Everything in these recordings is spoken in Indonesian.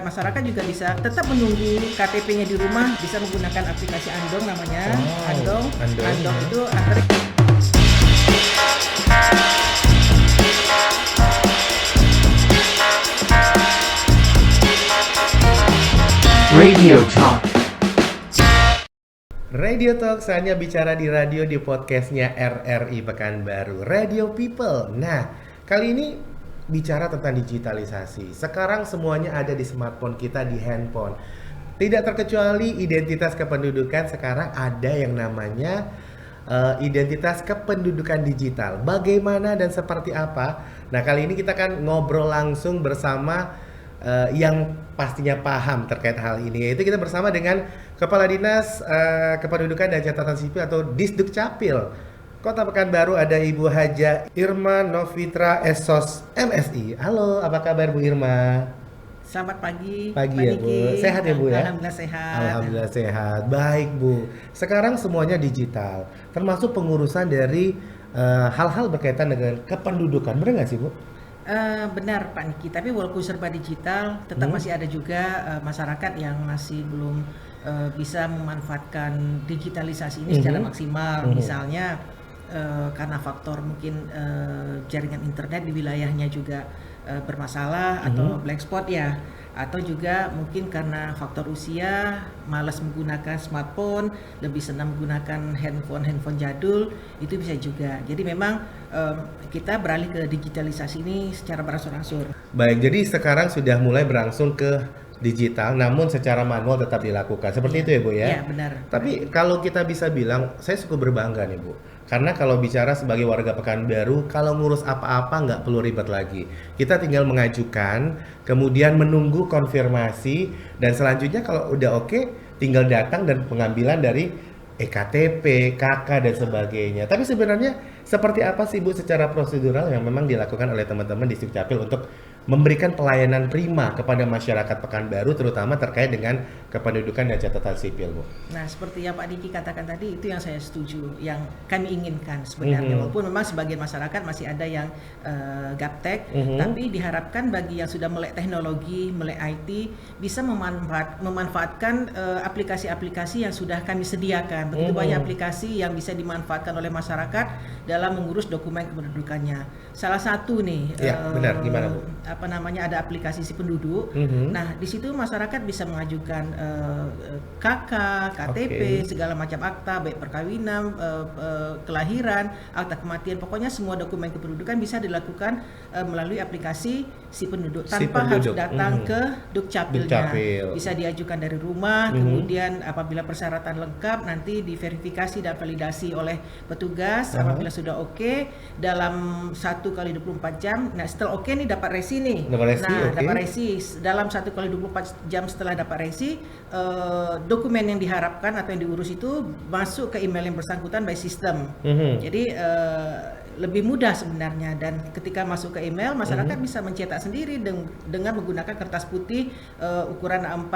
Masyarakat juga bisa tetap menunggu KTP-nya di rumah, bisa menggunakan aplikasi Andong namanya. Andong itu antara Radio Talk. Radio Talk, saatnya bicara di radio di podcastnya RRI Pekanbaru, Radio People. Nah, kali ini bicara tentang digitalisasi. Sekarang semuanya ada di smartphone kita, di handphone. Tidak terkecuali identitas kependudukan, sekarang ada yang namanya identitas kependudukan digital. Bagaimana dan seperti apa? Nah, kali ini kita akan ngobrol langsung bersama yang pastinya paham terkait hal ini, yaitu kita bersama dengan Kepala Dinas Kependudukan dan Catatan Sipil atau Disdukcapil Kota Pekanbaru, ada Ibu Haja Irma Novitra Esos MSI. Halo, apa kabar Bu Irma? Selamat pagi. Pagi ya Bu, sehat ya Bu ya? Alhamdulillah sehat. Alhamdulillah sehat. Baik Bu, sekarang semuanya digital, termasuk pengurusan dari hal-hal berkaitan dengan kependudukan, benar nggak sih Bu? Benar Pak Niki, tapi walaupun serba digital, tetap masih ada juga masyarakat yang masih belum bisa memanfaatkan digitalisasi ini secara maksimal. Misalnya karena faktor mungkin jaringan internet di wilayahnya juga bermasalah atau black spot ya, atau juga mungkin karena faktor usia, malas menggunakan smartphone, lebih senang menggunakan handphone jadul, itu bisa juga. Jadi memang kita beralih ke digitalisasi ini secara berangsur-angsur. Baik, jadi sekarang sudah mulai berangsur ke digital, namun secara manual tetap dilakukan. Seperti itu ya Bu ya? Iya benar. Tapi kalau kita bisa bilang, saya cukup berbangga nih Bu. Karena kalau bicara sebagai warga Pekanbaru, kalau ngurus apa-apa nggak perlu ribet lagi. Kita tinggal mengajukan, kemudian menunggu konfirmasi, dan selanjutnya kalau udah oke, tinggal datang dan pengambilan dari EKTP, KK, dan sebagainya. Tapi sebenarnya seperti apa sih Bu secara prosedural yang memang dilakukan oleh teman-teman di Disdukcapil untuk memberikan pelayanan prima kepada masyarakat Pekanbaru, terutama terkait dengan kependudukan dan catatan sipil, Bu? Nah, seperti yang Pak Diki katakan tadi, itu yang saya setuju, yang kami inginkan sebenarnya. Walaupun memang sebagian masyarakat masih ada yang gaptek, tapi diharapkan bagi yang sudah melek teknologi, melek IT, bisa memanfaatkan aplikasi-aplikasi yang sudah kami sediakan. Begitu banyak aplikasi yang bisa dimanfaatkan oleh masyarakat dalam mengurus dokumen kependudukannya. Salah satu nih, benar, gimana Bu? Ada aplikasi si penduduk. Nah, di situ masyarakat bisa mengajukan KK, KTP, segala macam akta, baik perkawinan, kelahiran, akta kematian, pokoknya semua dokumen kependudukan bisa dilakukan melalui aplikasi si penduduk tanpa harus datang ke Dukcapilnya. Bisa diajukan dari rumah, kemudian apabila persyaratan lengkap nanti diverifikasi dan validasi oleh petugas. Apabila sudah oke, dalam 1x24 jam, nah setelah oke nih dapat resi nih. Dapat resi dalam 1x24 jam setelah dapat resi, dokumen yang diharapkan atau yang diurus itu masuk ke email yang bersangkutan by system. Jadi lebih mudah sebenarnya, dan ketika masuk ke email masyarakat bisa mencetak sendiri dengan menggunakan kertas putih ukuran A4,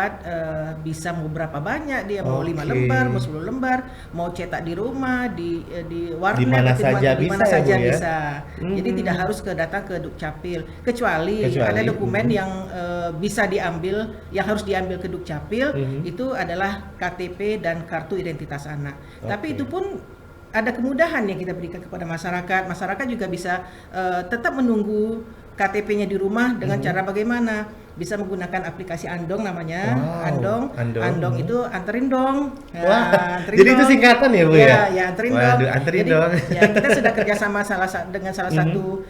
bisa mau berapa banyak dia, mau 5 lembar, mau 10 lembar, mau cetak di rumah, di warnet, di mana saja bisa. Jadi tidak harus datang ke Dukcapil, kecuali ada dokumen yang bisa diambil, yang harus diambil ke Dukcapil, itu adalah KTP dan kartu identitas anak. Tapi itu pun ada kemudahan yang kita berikan kepada masyarakat. Masyarakat juga bisa tetap menunggu KTP-nya di rumah dengan cara bagaimana? Bisa menggunakan aplikasi Andong namanya. Andong itu anterin dong. Anterin jadi dong. Itu singkatan ya Bu ya? Ya, anterin dong. Anterin dong. Ya, kita sudah kerjasama dengan salah satu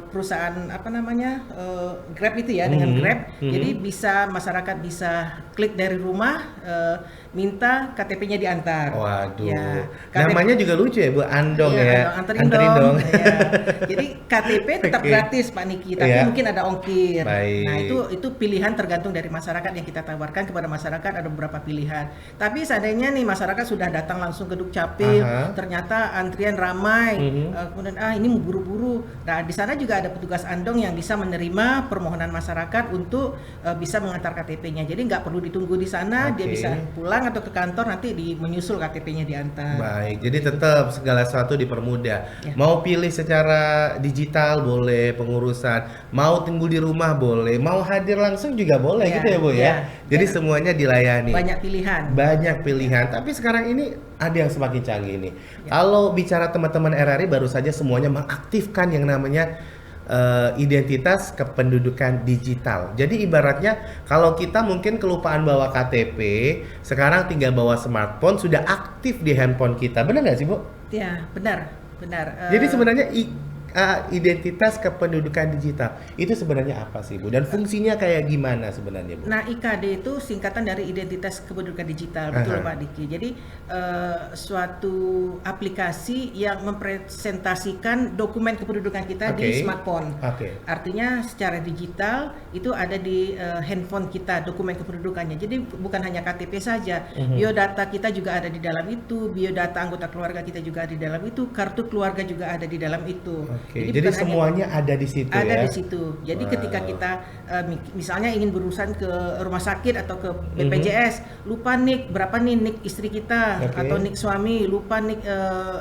perusahaan Grab itu ya, dengan Grab. Jadi masyarakat bisa klik dari rumah, minta KTP-nya diantar. Waduh. Ya, namanya juga lucu ya Bu, Andong ya. Anterin dong. Ya. Jadi KTP tetap gratis Pak Niki, tapi mungkin ada ongkir. Baik. Nah, itu pilihan tergantung dari masyarakat yang kita tawarkan kepada masyarakat, ada beberapa pilihan. Tapi seandainya nih masyarakat sudah datang langsung ke Dukcapil, ternyata antrian ramai, kemudian ini mau buru-buru. Nah, di sana juga ada petugas Andong yang bisa menerima permohonan masyarakat untuk bisa mengantar KTP-nya. Jadi nggak perlu ditunggu di sana, dia bisa pulang atau ke kantor, nanti menyusul KTP-nya diantar. Baik, jadi tetap segala sesuatu dipermudah. Ya. Mau pilih secara digital boleh pengurusan, mau tunggu di rumah boleh, mau hadir langsung juga boleh Iya, gitu ya Bu iya, ya. Jadi iya. semuanya dilayani. Banyak pilihan. Banyak pilihan. Tapi sekarang ini ada yang semakin canggih nih. Ya. Kalau bicara teman-teman RRI baru saja semuanya mengaktifkan yang namanya identitas kependudukan digital. Jadi ibaratnya kalau kita mungkin kelupaan bawa KTP, sekarang tinggal bawa smartphone sudah aktif di handphone kita. Benar nggak sih Bu? Ya, benar. Jadi sebenarnya identitas kependudukan digital itu sebenarnya apa sih Bu? Dan fungsinya kayak gimana sebenarnya Bu? Nah, IKD itu singkatan dari Identitas Kependudukan Digital, betul Pak Diki. Jadi suatu aplikasi yang mempresentasikan dokumen kependudukan kita di smartphone. Artinya secara digital itu ada di handphone kita dokumen kependudukannya. Jadi bukan hanya KTP saja, biodata kita juga ada di dalam itu, biodata anggota keluarga kita juga ada di dalam itu, kartu keluarga juga ada di dalam itu. Jadi semuanya ada di situ ya? Ada di situ. Jadi ketika kita misalnya ingin berurusan ke rumah sakit atau ke BPJS, lupa nik berapa nih nik istri kita atau nik suami, lupa nik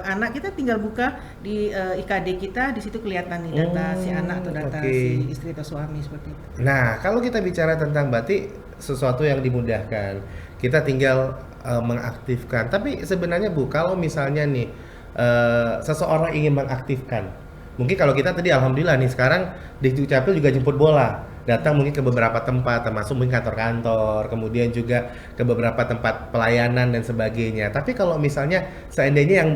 anak, kita tinggal buka di IKD kita, di situ kelihatan nih data si anak atau data si istri atau suami seperti itu. Nah, kalau kita bicara tentang berarti sesuatu yang dimudahkan, kita tinggal mengaktifkan. Tapi sebenarnya Bu, kalau misalnya nih seseorang ingin mengaktifkan, mungkin kalau kita tadi alhamdulillah nih sekarang di Dukcapil juga jemput bola, datang mungkin ke beberapa tempat termasuk mungkin kantor-kantor, kemudian juga ke beberapa tempat pelayanan dan sebagainya. Tapi kalau misalnya seandainya yang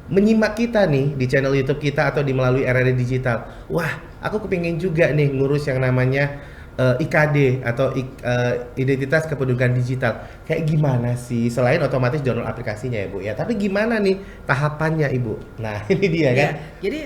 menyimak kita nih di channel YouTube kita atau di melalui RRI Digital, wah aku kepingin juga nih ngurus yang namanya IKD atau identitas kependudukan digital. Kayak gimana sih? Selain otomatis download aplikasinya ya Bu ya. Tapi gimana nih tahapannya Ibu? Nah ini dia kan. Jadi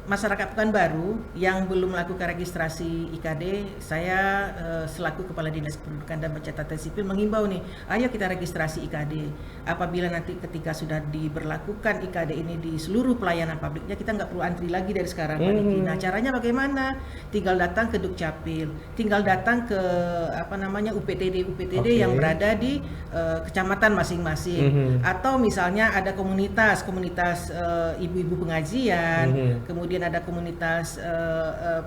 masyarakat Pekanbaru yang belum melakukan registrasi IKD, saya selaku Kepala Dinas Kependudukan dan Pencatatan Sipil mengimbau nih, ayo kita registrasi IKD. Apabila nanti ketika sudah diberlakukan IKD ini di seluruh pelayanan publiknya, kita nggak perlu antri lagi dari sekarang Pak Diki. Nah caranya bagaimana? Tinggal datang ke Dukcapil, tinggal datang ke UPTD yang berada di kecamatan masing-masing, atau misalnya ada komunitas ibu-ibu pengajian, kemudian ada komunitas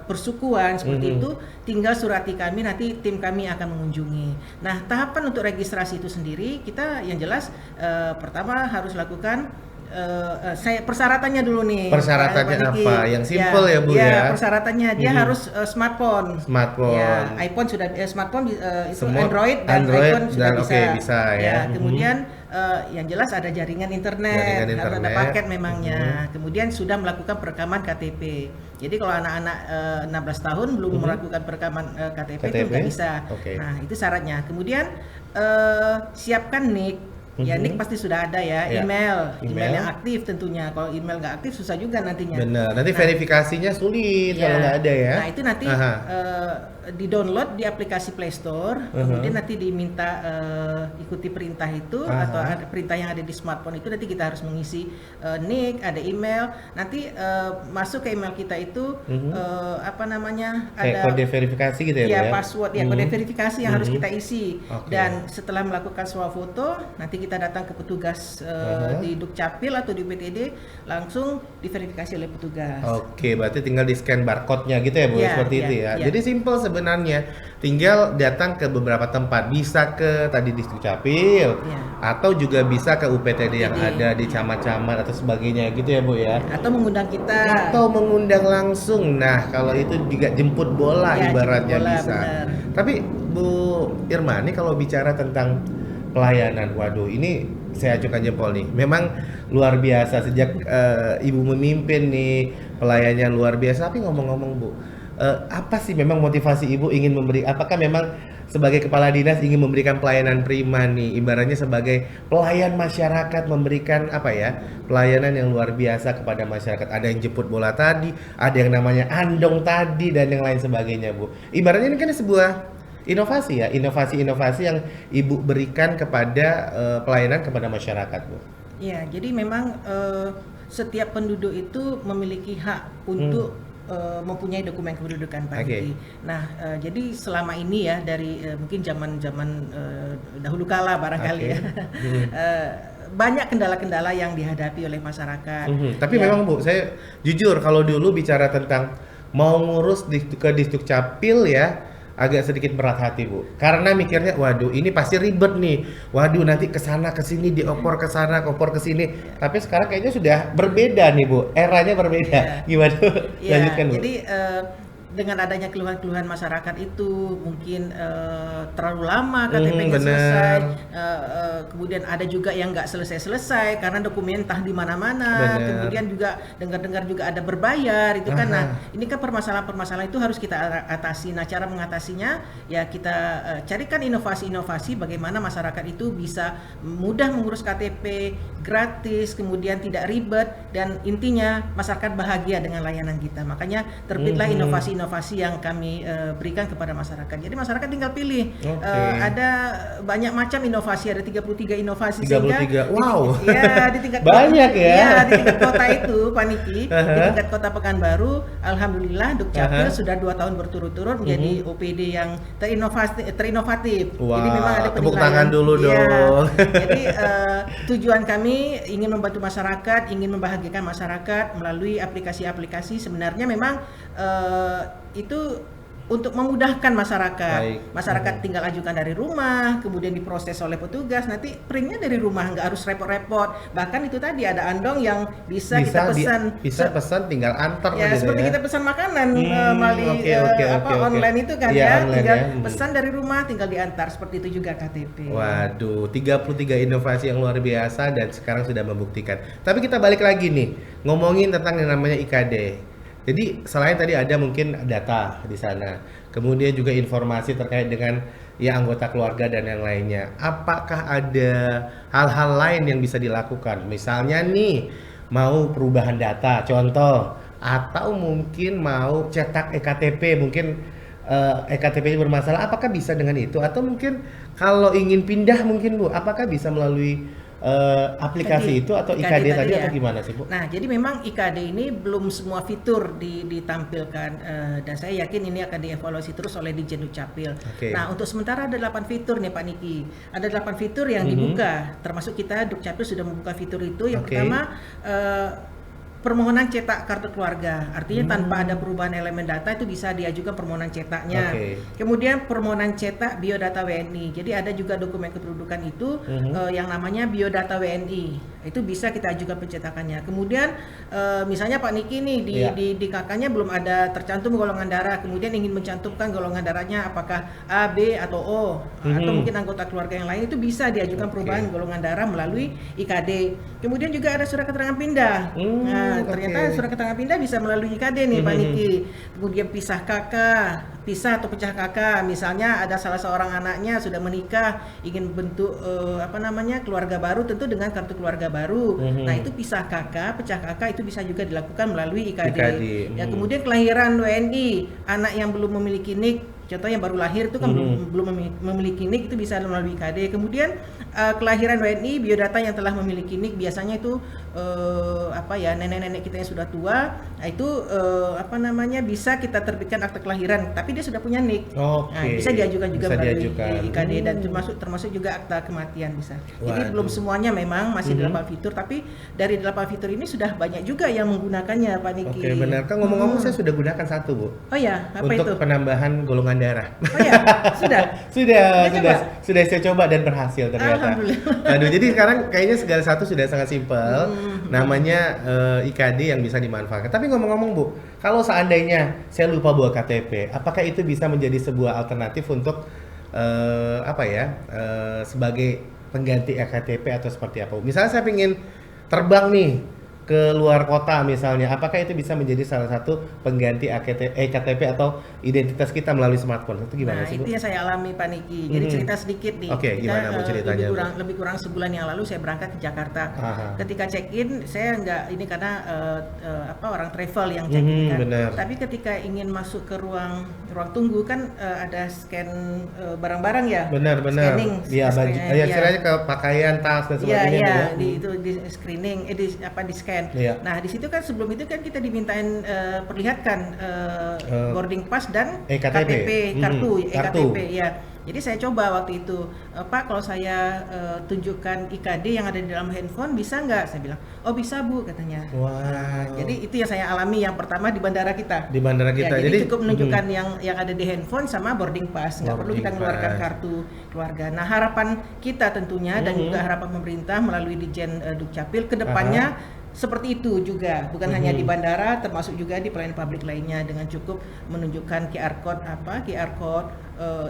persukuan seperti itu, tinggal surati kami, nanti tim kami akan mengunjungi. Nah tahapan untuk registrasi itu sendiri kita yang jelas pertama harus lakukan persyaratannya dulu nih. Persyaratannya apa? Yang simple ya Bu ya. Persyaratannya dia harus smartphone. Ya, iPhone sudah smartphone itu Android dan iPhone sudah bisa ya. Kemudian yang jelas ada jaringan internet, harus ada paket memangnya. Kemudian sudah melakukan perekaman KTP. Jadi kalau anak-anak 16 tahun belum melakukan perekaman KTP itu nggak bisa. Nah itu syaratnya. Kemudian siapkan NIK. Ya NIK pasti sudah ada ya, email yang aktif tentunya. Kalau email nggak aktif susah juga nantinya. Benar, nanti verifikasinya sulit kalau nggak ada ya. Nah itu nanti di-download di aplikasi Play Store, kemudian nanti diminta ikuti perintah itu atau ada perintah yang ada di smartphone itu, nanti kita harus mengisi NIK, ada email, nanti masuk ke email kita itu ada kode verifikasi gitu ya Bu ya? Password ya, kode verifikasi yang harus kita isi. Dan setelah melakukan swafoto, nanti kita datang ke petugas di Dukcapil atau di PTD, langsung diverifikasi oleh petugas. Berarti tinggal di scan barcode-nya gitu ya Bu, seperti itu ya. Jadi simple sebenarnya, tinggal datang ke beberapa tempat, bisa ke tadi di Dukcapil, atau juga bisa ke UPTD yang ada di camat-camat atau sebagainya gitu ya Bu ya. Atau mengundang kita. Atau mengundang langsung. Nah kalau itu juga jemput bola ibaratnya jemput bola, bisa. Bener. Tapi Bu Irma, ini kalau bicara tentang pelayanan, waduh ini saya acukan jempol nih. Memang luar biasa sejak Ibu memimpin nih, pelayanannya luar biasa. Tapi ngomong-ngomong Bu, apa sih memang motivasi Ibu ingin memberi? Apakah memang sebagai kepala dinas ingin memberikan pelayanan prima nih, ibaratnya sebagai pelayan masyarakat, memberikan pelayanan yang luar biasa kepada masyarakat? Ada yang jemput bola tadi, ada yang namanya andong tadi, dan yang lain sebagainya Bu. Ibaratnya ini kan sebuah inovasi yang Ibu berikan kepada pelayanan kepada masyarakat Bu. Ya, jadi memang setiap penduduk itu memiliki hak untuk mempunyai dokumen kependudukan Pak Diki. Nah, jadi selama ini ya dari mungkin zaman dahulu kala barangkali banyak kendala-kendala yang dihadapi oleh masyarakat. Tapi memang Bu, saya jujur kalau dulu bicara tentang mau ngurus ke Dukcapil ya, agak sedikit berat hati Bu, karena mikirnya waduh ini pasti ribet nih, waduh nanti kesana kesini diopor kesana opor kesini, tapi sekarang kayaknya sudah berbeda nih Bu, eranya berbeda. Gimana? Lanjutkan Bu. Jadi dengan adanya keluhan-keluhan masyarakat itu mungkin terlalu lama KTP-nya selesai, kemudian ada juga yang nggak selesai karena dokumen entah di mana-mana, kemudian juga dengar-dengar juga ada berbayar itu kan. Nah ini kan permasalahan-permasalahan itu harus kita atasi. Nah cara mengatasinya ya kita carikan inovasi-inovasi bagaimana masyarakat itu bisa mudah mengurus KTP, gratis, kemudian tidak ribet, dan intinya masyarakat bahagia dengan layanan kita. Makanya terbitlah inovasi yang kami berikan kepada masyarakat. Jadi masyarakat tinggal pilih. Ada banyak macam inovasi, ada 33 inovasi. 33. Wow. Di tingkat banyak ya. Iya, di tingkat kota itu, Pak Niki. Di tingkat Kota Pekanbaru, alhamdulillah Dukcapil sudah 2 tahun berturut-turut menjadi OPD yang terinovatif. Wow. Jadi memang ada tepuk tangan dulu dong. Jadi tujuan kami ingin membantu masyarakat, ingin membahagiakan masyarakat melalui aplikasi-aplikasi. Sebenarnya memang itu untuk memudahkan masyarakat. Masyarakat tinggal ajukan dari rumah, kemudian diproses oleh petugas, nanti printnya dari rumah, nggak harus repot-repot. Bahkan itu tadi ada andong yang bisa kita pesan. Bisa pesan tinggal antar. Ya seperti kita pesan makanan melalui online itu kan ya, tinggal pesan dari rumah, tinggal diantar. Seperti itu juga KTP. Waduh, 33 inovasi yang luar biasa dan sekarang sudah membuktikan. Tapi kita balik lagi nih, ngomongin tentang yang namanya IKD. Jadi selain tadi ada mungkin data di sana, kemudian juga informasi terkait dengan ya anggota keluarga dan yang lainnya. Apakah ada hal-hal lain yang bisa dilakukan? Misalnya nih mau perubahan data, contoh, atau mungkin mau cetak EKTP, mungkin EKTP bermasalah, apakah bisa dengan itu? Atau mungkin kalau ingin pindah mungkin Bu, apakah bisa melalui aplikasi itu atau IKD tadi atau gimana sih Bu? Nah jadi memang IKD ini belum semua fitur ditampilkan, dan saya yakin ini akan dievaluasi terus oleh Ditjen Dukcapil. Nah untuk sementara ada 8 fitur nih Pak Niki, ada 8 fitur yang dibuka, termasuk kita Dukcapil sudah membuka fitur itu. Yang pertama permohonan cetak kartu keluarga, artinya tanpa ada perubahan elemen data itu bisa diajukan permohonan cetaknya. Kemudian permohonan cetak biodata WNI, jadi ada juga dokumen kependudukan itu yang namanya biodata WNI, itu bisa kita ajukan pencetakannya. Kemudian misalnya Pak Niki nih di kakaknya belum ada tercantum golongan darah, kemudian ingin mencantumkan golongan darahnya apakah A, B atau O, atau mungkin anggota keluarga yang lain, itu bisa diajukan perubahan golongan darah melalui IKD. Kemudian juga ada surat keterangan pindah. Ternyata surat keterangan pindah bisa melalui IKD nih Pak Niki. Kemudian pisah atau pecah kakak, misalnya ada salah seorang anaknya sudah menikah, ingin bentuk keluarga baru, tentu dengan kartu keluarga baru. Nah itu pisah kakak, pecah kakak itu bisa juga dilakukan melalui IKD. Ya kemudian kelahiran WNI, anak yang belum memiliki NIK, contoh yang baru lahir itu kan belum memiliki NIK, itu bisa melalui IKD. Kemudian kelahiran WNI, biodata yang telah memiliki NIK, biasanya itu nenek-nenek kita yang sudah tua, nah itu bisa kita terbitkan akte kelahiran, tapi dia sudah punya NIK. Nah, bisa diajukan juga melalui IKD, dan termasuk juga akta kematian bisa. Jadi belum semuanya memang masih 8 fitur, tapi dari 8 fitur ini sudah banyak juga yang menggunakannya Pak Niki. Benar kan, ngomong-ngomong saya sudah gunakan satu Bu. Oh ya, apa untuk itu? Penambahan golongan darah. Oh ya, sudah saya coba dan berhasil ternyata. Alhamdulillah. Aduh, jadi sekarang kayaknya segala satu sudah sangat simpel. Namanya IKD yang bisa dimanfaatkan. Tapi ngomong-ngomong Bu, kalau seandainya saya lupa bawa KTP, apakah itu bisa menjadi sebuah alternatif untuk sebagai pengganti EKTP atau seperti apa? Misalnya saya ingin terbang nih ke luar kota misalnya, apakah itu bisa menjadi salah satu pengganti EKTP atau identitas kita melalui smartphone? Itu gimana sih Bu? Itu yang saya alami Pak Niki. Jadi cerita sedikit nih. Gimana Bu ceritanya? Lebih kurang sebulan yang lalu saya berangkat ke Jakarta. Ketika check-in saya karena orang travel yang check-in kan. Tapi ketika ingin masuk ke ruang tunggu kan ada scan barang-barang ya. Benar. Scanning. Istilahnya ke pakaian, tas dan sebagainya. Di screening, di scan. Nah di situ kan sebelum itu kan kita dimintain perlihatkan boarding pass dan EKTP. KTP, kartu EKTP ya. Jadi saya coba waktu itu, Pak kalau saya tunjukkan IKD yang ada di dalam handphone bisa nggak? Saya bilang, oh bisa Bu katanya. Wow. Jadi itu yang saya alami yang pertama di bandara kita. Di bandara kita. Ya, jadi cukup menunjukkan yang ada di handphone sama boarding pass, nggak perlu kita Boarding mengeluarkan pass. kartu keluarga. Nah harapan kita tentunya dan juga harapan pemerintah melalui Ditjen Dukcapil kedepannya seperti itu juga, bukan hanya di bandara, termasuk juga di pelayanan publik lainnya dengan cukup menunjukkan QR code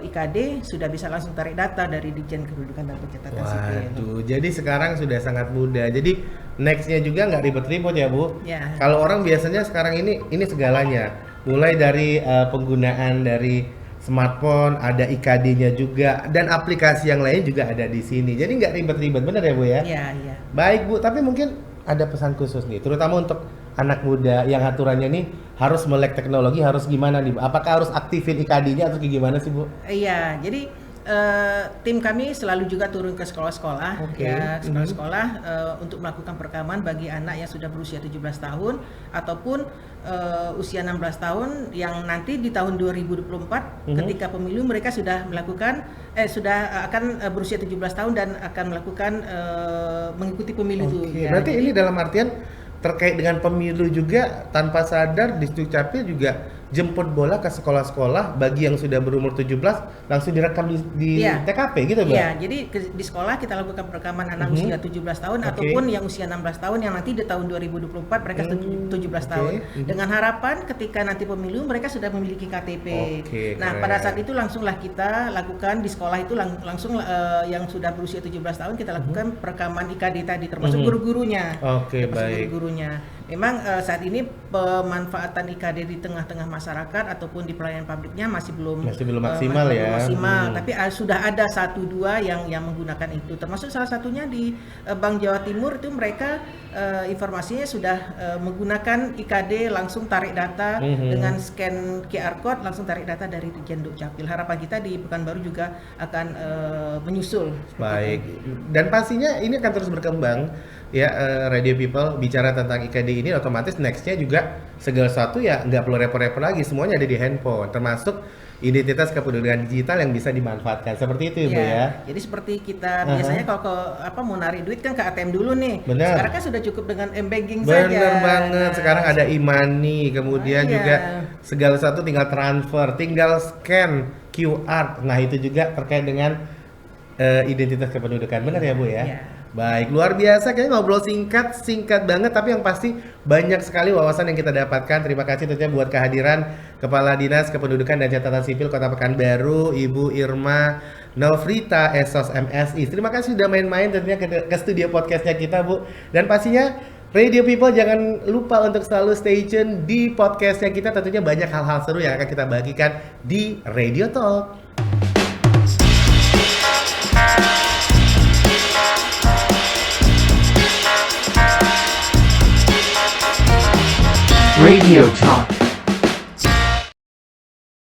IKD sudah bisa langsung tarik data dari Ditjen Kependudukan dan Pencatatan Sipil. Waduh, jadi sekarang sudah sangat mudah. Jadi nextnya juga nggak ribet-ribet ya Bu. Ya. Kalau orang biasanya sekarang ini segalanya, mulai dari penggunaan dari smartphone, ada IKD-nya juga, dan aplikasi yang lain juga ada di sini. Jadi nggak ribet-ribet, bener ya Bu ya? Iya, iya. Baik Bu, tapi mungkin ada pesan khusus nih, terutama untuk anak muda yang aturannya nih harus melek teknologi, harus gimana nih Bu? Apakah harus aktifin IKD-nya atau gimana sih Bu? Iya, jadi tim kami selalu juga turun ke sekolah-sekolah, Oke. ya sekolah-sekolah untuk melakukan perekaman bagi anak yang sudah berusia 17 tahun ataupun usia 16 tahun yang nanti di tahun 2024 ketika pemilu mereka sudah melakukan sudah akan berusia 17 tahun dan akan melakukan mengikuti pemilu itu. Oke, Ya. berarti Jadi, ini dalam artian terkait dengan pemilu juga tanpa sadar di Dukcapil juga jemput bola ke sekolah-sekolah bagi yang sudah berumur 17 langsung direkam di Iya. TKP gitu Mbak? Iya, jadi di sekolah kita lakukan perekaman anak usia 17 tahun Oke. ataupun yang usia 16 tahun yang nanti di tahun 2024 mereka 17 tahun. Dengan harapan ketika nanti pemilu mereka sudah memiliki KTP. Oke, Nah, keren. pada saat itu langsunglah kita lakukan di sekolah itu langsung yang sudah berusia 17 tahun kita lakukan perekaman IKD tadi termasuk guru-gurunya. Oke, Termasuk baik. guru-gurunya. Memang saat ini pemanfaatan IKD di tengah-tengah masyarakat ataupun di pelayanan publiknya masih belum maksimal masih ya. belum maksimal. Tapi sudah ada 1-2 yang menggunakan itu. Termasuk salah satunya di Bank Jawa Timur itu mereka informasinya sudah menggunakan IKD langsung tarik data dengan scan QR code langsung tarik data dari Ditjen Dukcapil. Harapan kita di Pekanbaru juga akan menyusul. Baik. Dan pastinya ini akan terus berkembang ya. Radio People bicara tentang IKD ini otomatis nextnya juga segala sesuatu ya nggak perlu repot-repot lagi, semuanya ada di handphone termasuk identitas kependudukan digital yang bisa dimanfaatkan seperti itu Ibu ya. Jadi seperti kita biasanya kalau mau narik duit kan ke ATM dulu nih. Benar. Sekarang kan sudah cukup dengan m-banking saja. Bener banget, Nah, sekarang ada e-money, kemudian iya. juga segala sesuatu tinggal transfer, tinggal scan QR. Nah itu juga terkait dengan identitas kependudukan, benar ya Bu ya? Iya. Baik, luar biasa, kayaknya ngobrol singkat banget, tapi yang pasti banyak sekali wawasan yang kita dapatkan. Terima kasih tentunya buat kehadiran Kepala Dinas Kependudukan dan Catatan Sipil Kota Pekanbaru, Ibu Irma Nofrita, Esos MSI. Terima kasih sudah main-main tentunya ke studio podcastnya kita Bu. Dan pastinya Radio People jangan lupa untuk selalu stay tune di podcastnya kita, tentunya banyak hal-hal seru yang akan kita bagikan di Radio Talk. Radio Talk.